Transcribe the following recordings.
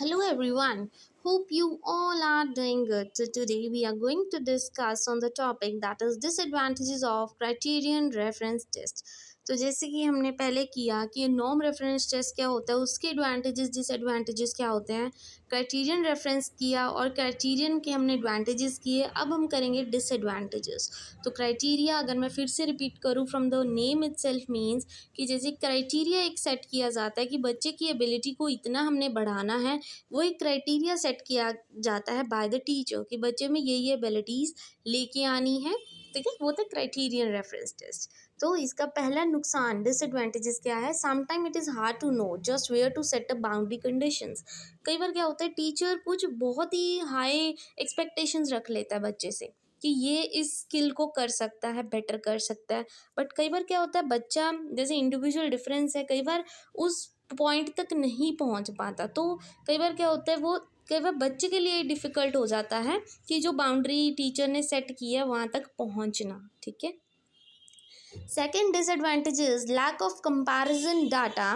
Hello everyone. Hope you all are doing good. So today we are going to discuss on the topic that is disadvantages of criterion reference test. तो जैसे कि हमने पहले किया कि norm reference test क्या होता है, उसके एडवांटेजेस डिसएडवांटेजेस क्या होते हैं, क्राइटेरियन रेफरेंस किया और क्राइटेरियन के हमने एडवांटेजेस किए। अब हम करेंगे डिसएडवांटेजेस। तो क्राइटेरिया अगर मैं फिर से रिपीट करूँ from the name itself means कि जैसे क्राइटेरिया एक सेट किया जाता है कि बच्चे की एबिलिटी को इतना हमने बढ़ाना है, वो एक क्राइटेरिया सेट किया जाता है बाय द टीचर कि बच्चे में ये एबिलिटीज़ लेके आनी है। ठीक है, वो था क्राइटेरियन रेफरेंस टेस्ट। तो इसका पहला नुकसान डिसएडवांटेजेस क्या है, sometime it is hard to know just where to set a boundary conditions. कई बार क्या होता है, टीचर कुछ बहुत ही हाई एक्सपेक्टेशंस रख लेता है बच्चे से कि ये इस स्किल को कर सकता है, बेटर कर सकता है। बट कई बार क्या होता है, बच्चा जैसे इंडिविजुअल डिफरेंस है, कई बार उस पॉइंट तक नहीं पहुंच पाता। तो कई बार क्या होता है, वो कई बार बच्चे के लिए डिफ़िकल्ट हो जाता है कि जो बाउंड्री टीचर ने सेट की है वहाँ तक पहुँचना। ठीक है। Second disadvantage is lack of comparison data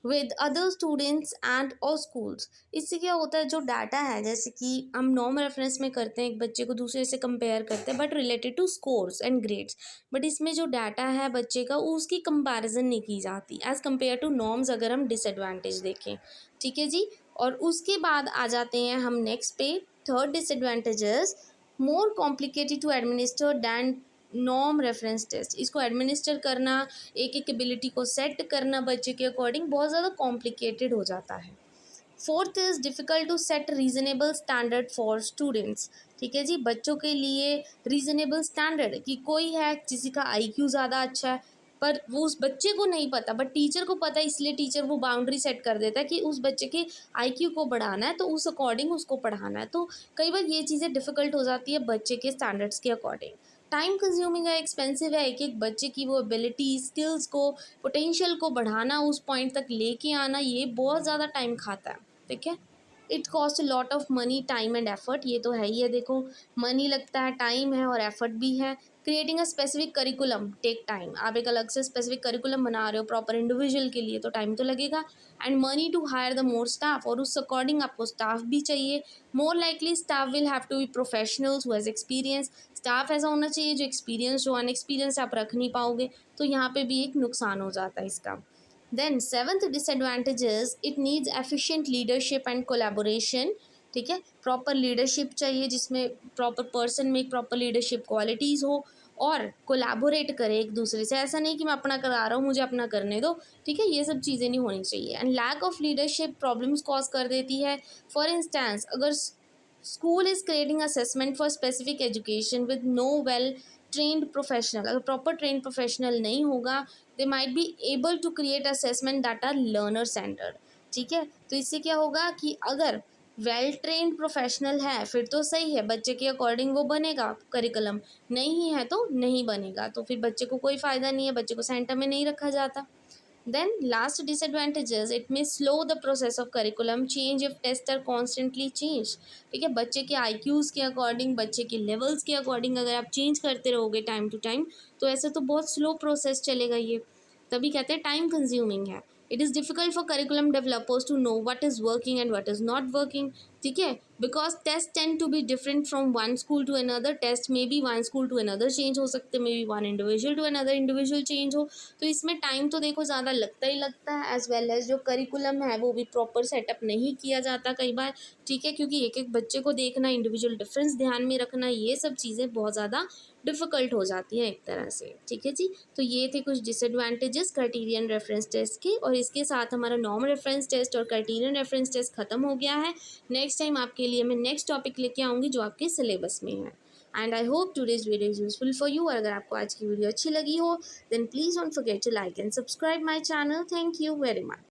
with other students and और स्कूल्स। इससे क्या होता है, जो डाटा है जैसे कि हम नॉर्म रेफरेंस में करते हैं, एक बच्चे को दूसरे से कंपेयर करते हैं but related to scores and grades. But इसमें जो डाटा है बच्चे का उसकी कंपैरिजन नहीं की जाती एज़ कम्पेयर टू नॉर्म्स, अगर हम डिसएडवांटेज देखें। ठीक है जी। और उसके बाद आ जाते हैं हम नेक्स्ट पे। Third disadvantages more complicated to administer than norm reference test. इसको एडमिनिस्टर करना, एक एक एबिलिटी को सेट करना बच्चे के अकॉर्डिंग बहुत ज़्यादा कॉम्प्लिकेटेड हो जाता है। Fourth is difficult to set reasonable standard for students. ठीक है जी, बच्चों के लिए रीज़नेबल स्टैंडर्ड कि कोई है किसी का आईक्यू ज़्यादा अच्छा है पर वो उस बच्चे को नहीं पता, बट टीचर को पता है, इसलिए टीचर वो बाउंड्री सेट कर देता है कि उस बच्चे के आईक्यू को बढ़ाना है तो उस अकॉर्डिंग उसको पढ़ाना है। तो कई बार ये चीज़ें डिफ़िकल्ट हो जाती है बच्चे के स्टैंडर्ड्स के अकॉर्डिंग। टाइम कंज्यूमिंग है, एक्सपेंसिव है, एक एक बच्चे की वो एबिलिटी स्किल्स को पोटेंशियल को बढ़ाना, उस पॉइंट तक लेके आना, ये बहुत ज़्यादा टाइम खाता है। ठीक है। It cost a lot of money time and effort, ये तो है ही है। देखो, मनी लगता है, टाइम है और एफर्ट भी है। Creating a specific curriculum take time. आप एक अलग से स्पेसिफिक करिकुलम बना रहे हो प्रॉपर इंडिविजुअल के लिए, तो टाइम तो लगेगा। And money to hire the more staff, और उस अकॉर्डिंग आपको स्टाफ भी चाहिए। More likely staff will have to be professionals who has experience. Staff ऐसा होना चाहिए जो एक्सपीरियंस, जो अनएक्सपीरियंस आप रख नहीं पाओगे। तो यहाँ पे भी एक नुकसान हो जाता है इसका। Then seventh disadvantage is it needs efficient leadership and collaboration. ठीक है, प्रॉपर लीडरशिप चाहिए जिसमें प्रॉपर पर्सन में प्रॉपर लीडरशिप क्वालिटीज़ हो और कोलैबोरेट करे एक दूसरे से। ऐसा नहीं कि मैं अपना करा रहा हूँ, मुझे अपना करने दो। ठीक है, ये सब चीज़ें नहीं होनी चाहिए। And lack of leadership problems cause कर देती है। फॉर इंस्टेंस, अगर school is creating assessment for specific education with no well trained professional, अगर प्रॉपर ट्रेंड प्रोफेशनल नहीं होगा, they might be able to create assessment that are learner centred. ठीक है, तो इससे क्या होगा कि अगर वेल ट्रेंड प्रोफेशनल है फिर तो सही है, बच्चे के अकॉर्डिंग वो बनेगा करिकुलम, नहीं है तो नहीं बनेगा, तो फिर बच्चे को कोई फ़ायदा नहीं है, बच्चे को सेंटर में नहीं रखा जाता। Then last disadvantage is it may slow the process of curriculum change if tests are constantly changed। ठीक है, बच्चे के IQs के अकॉर्डिंग, बच्चे के लेवल्स के अकॉर्डिंग अगर आप चेंज करते रहोगे टाइम टू टाइम, तो ऐसे तो बहुत स्लो प्रोसेस चलेगा ये। तभी कहते हैं टाइम कंज्यूमिंग है। It is difficult for curriculum developers to know what is working and what is not working. ठीक है, because test tend to be different from one school to another. Test may be one school to another change हो सकते, may be one individual to another individual change हो। तो इसमें time तो देखो ज़्यादा लगता ही लगता है, एज वेल एज जो करिकुलम है वो भी प्रॉपर सेटअप नहीं किया जाता कई बार। ठीक है, क्योंकि एक एक बच्चे को देखना, इंडिविजुअल डिफरेंस ध्यान में रखना, ये सब चीज़ें बहुत ज़्यादा डिफ़िकल्ट हो जाती हैं एक तरह से। ठीक है जी, तो ये थे कुछ डिसएडवांटेजेस क्राइटेरियन रेफरेंस टेस्ट के, और इसके साथ हमारा नॉर्म रेफरेंस टेस्ट और क्राइटेरियन रेफरेंस टेस्ट खत्म हो गया है। नेक्स्ट टाइम आपके लिए मैं नेक्स्ट टॉपिक लेके आऊँगी जो आपके सिलेबस में है। And I hope today's video is useful for you. और अगर आपको आज की वीडियो अच्छी लगी हो then please don't forget to like and subscribe my channel. Thank you very much.